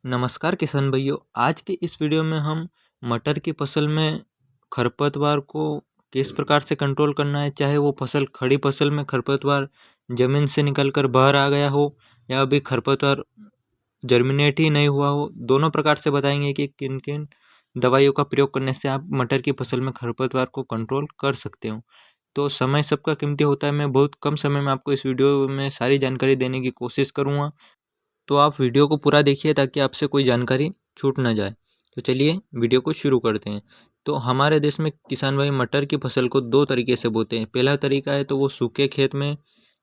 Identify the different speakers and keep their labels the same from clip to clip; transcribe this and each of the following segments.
Speaker 1: नमस्कार किसान भाइयों। आज के इस वीडियो में हम मटर की फसल में खरपतवार को किस प्रकार से कंट्रोल करना है, चाहे वो फसल खड़ी फसल में खरपतवार जमीन से निकलकर बाहर आ गया हो या अभी खरपतवार जर्मिनेट ही नहीं हुआ हो। दोनों प्रकार से बताएंगे कि किन किन दवाइयों का प्रयोग करने से आप मटर की फसल में खरपतवार को कंट्रोल कर सकते हो। तो समय सबका कीमती होता है, मैं बहुत कम समय में आपको इस वीडियो में सारी जानकारी देने की कोशिश करूँगा, तो आप वीडियो को पूरा देखिए ताकि आपसे कोई जानकारी छूट ना जाए। तो चलिए वीडियो को शुरू करते हैं। तो हमारे देश में किसान भाई मटर की फसल को दो तरीके से बोते हैं। पहला तरीका है तो वो सूखे खेत में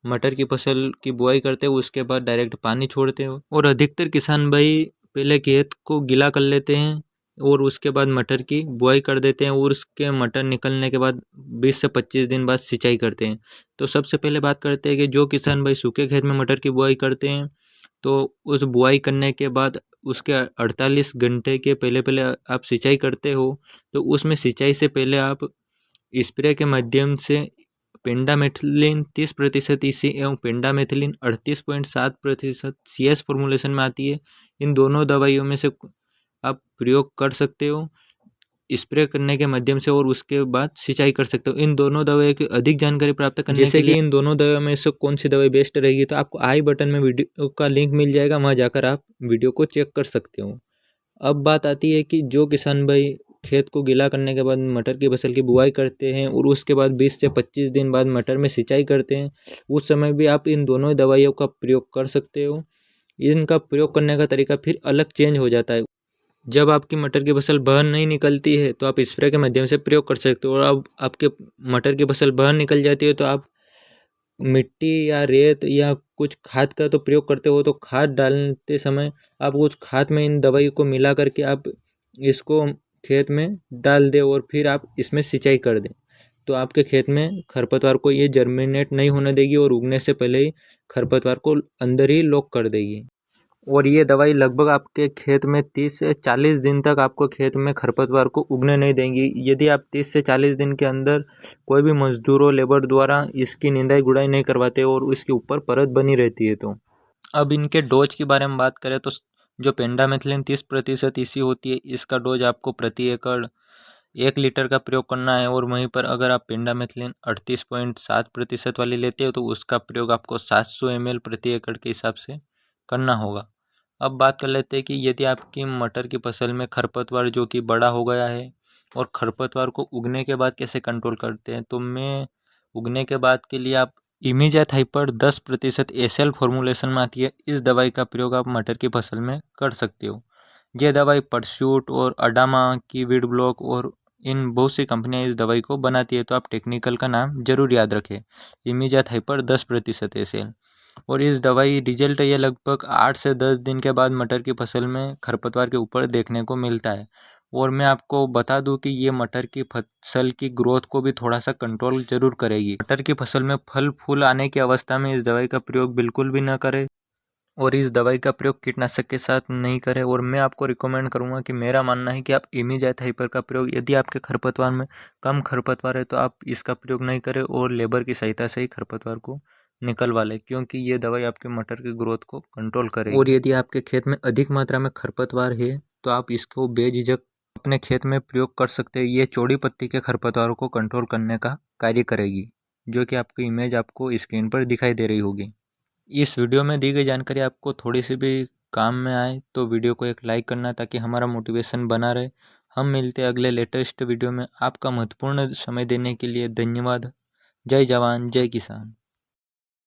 Speaker 1: मटर की फसल की बुआई करते हैं, उसके बाद डायरेक्ट पानी छोड़ते हैं। और अधिकतर किसान भाई पहले खेत को गीला कर लेते हैं और उसके बाद मटर की बुआई कर देते हैं, और उसके मटर निकलने के बाद 20 से 25 दिन बाद सिंचाई करते हैं। तो सबसे पहले बात करते हैं कि जो किसान भाई सूखे खेत में मटर की बुआई करते हैं, तो उस बुआई करने के बाद उसके 48 घंटे के पहले पहले आप सिंचाई करते हो, तो उसमें सिंचाई से पहले आप स्प्रे के माध्यम से पेंडामेथिलिन 30% ईसी एवं पेंडामेथिलिन 38.7% CS फॉर्मुलेशन में आती है। इन दोनों दवाइयों में से आप प्रयोग कर सकते हो स्प्रे करने के माध्यम से, और उसके बाद सिंचाई कर सकते हो। इन दोनों दवाइयों की अधिक जानकारी प्राप्त करने जैसे कि इन दोनों दवाइयों में से कौन सी दवाई बेस्ट रहेगी, तो आपको आई बटन में वीडियो का लिंक मिल जाएगा, वहाँ जाकर आप वीडियो को चेक कर सकते हो। अब बात आती है कि जो किसान भाई खेत को गीला करने के बाद मटर की फसल की बुआई करते हैं और उसके बाद 20 से 25 दिन बाद मटर में सिंचाई करते हैं, उस समय भी आप इन दोनों दवाइयों का प्रयोग कर सकते हो। इनका प्रयोग करने का तरीका फिर अलग चेंज हो जाता है। जब आपकी मटर की फसल बाहर नहीं निकलती है तो आप स्प्रे के माध्यम से प्रयोग कर सकते हो, और अब आपके मटर की फसल बाहर निकल जाती है तो आप मिट्टी या रेत या कुछ खाद का तो प्रयोग करते हो। तो खाद डालते समय आप उस खाद में इन दवाई को मिला करके आप इसको खेत में डाल दें और फिर आप इसमें सिंचाई कर दें, तो आपके खेत में खरपतवार को ये जर्मिनेट नहीं होने देगी और उगने से पहले ही खरपतवार को अंदर ही लॉक कर देगी। और ये दवाई लगभग आपके खेत में 30 से 40 दिन तक आपको खेत में खरपतवार को उगने नहीं देंगी। यदि आप 30 से 40 दिन के अंदर कोई भी मजदूरों लेबर द्वारा इसकी निंदाई गुड़ाई नहीं करवाते और इसके ऊपर परत बनी रहती है। तो अब इनके डोज के बारे में बात करें तो जो पेंडामेथिलिन 30% ईसी होती है, इसका डोज आपको प्रति एकड़ 1 लीटर का प्रयोग करना है, और वहीं पर अगर आप पेंडामेथिलिन 38.7% वाली लेते हो तो उसका प्रयोग आपको 700 ml प्रति एकड़ के हिसाब से करना होगा। अब बात कर लेते हैं कि यदि आपकी मटर की फसल में खरपतवार जो कि बड़ा हो गया है, और खरपतवार को उगने के बाद कैसे कंट्रोल करते हैं, तो मैं उगने के बाद के लिए आप इमीजाथाइपर 10% SL फॉर्मुलेशन में आती है, इस दवाई का प्रयोग आप मटर की फसल में कर सकते हो। ये दवाई परस्यूट और अडामा की वीड ब्लॉक और इन बहुत सी कंपनियां इस दवाई को बनाती है, तो आप टेक्निकल का नाम जरूर याद रखें, इमीजाथाइपर 10% SL। और इस दवाई रिजल्ट ये लगभग 8 से 10 दिन के बाद मटर की फसल में खरपतवार के ऊपर देखने को मिलता है। और मैं आपको बता दूं कि ये मटर की फसल की ग्रोथ को भी थोड़ा सा कंट्रोल जरूर करेगी। मटर की फसल में फल फूल आने की अवस्था में इस दवाई का प्रयोग बिल्कुल भी न करें, और इस दवाई का प्रयोग कीटनाशक के साथ नहीं करें। और मैं आपको रिकमेंड करूंगा कि मेरा मानना है कि आप इमीजाथाइपर का प्रयोग, यदि आपके खरपतवार में कम खरपतवार है तो आप इसका प्रयोग नहीं करें और लेबर की सहायता से ही खरपतवार को निकलवा लें, क्योंकि ये दवाई आपके मटर की ग्रोथ को कंट्रोल करेगी। और यदि आपके खेत में अधिक मात्रा में खरपतवार है तो आप इसको बेझिझक अपने खेत में प्रयोग कर सकते हैं। ये चौड़ी पत्ती के खरपतवारों को कंट्रोल करने का कार्य करेगी, जो कि आपकी इमेज आपको स्क्रीन पर दिखाई दे रही होगी। इस वीडियो में दी गई जानकारी आपको थोड़ी सी भी काम में आए तो वीडियो को एक लाइक करना, ताकि हमारा मोटिवेशन बना रहे। हम मिलते हैं अगले लेटेस्ट वीडियो में। आपका महत्वपूर्ण समय देने के लिए धन्यवाद। जय जवान जय किसान।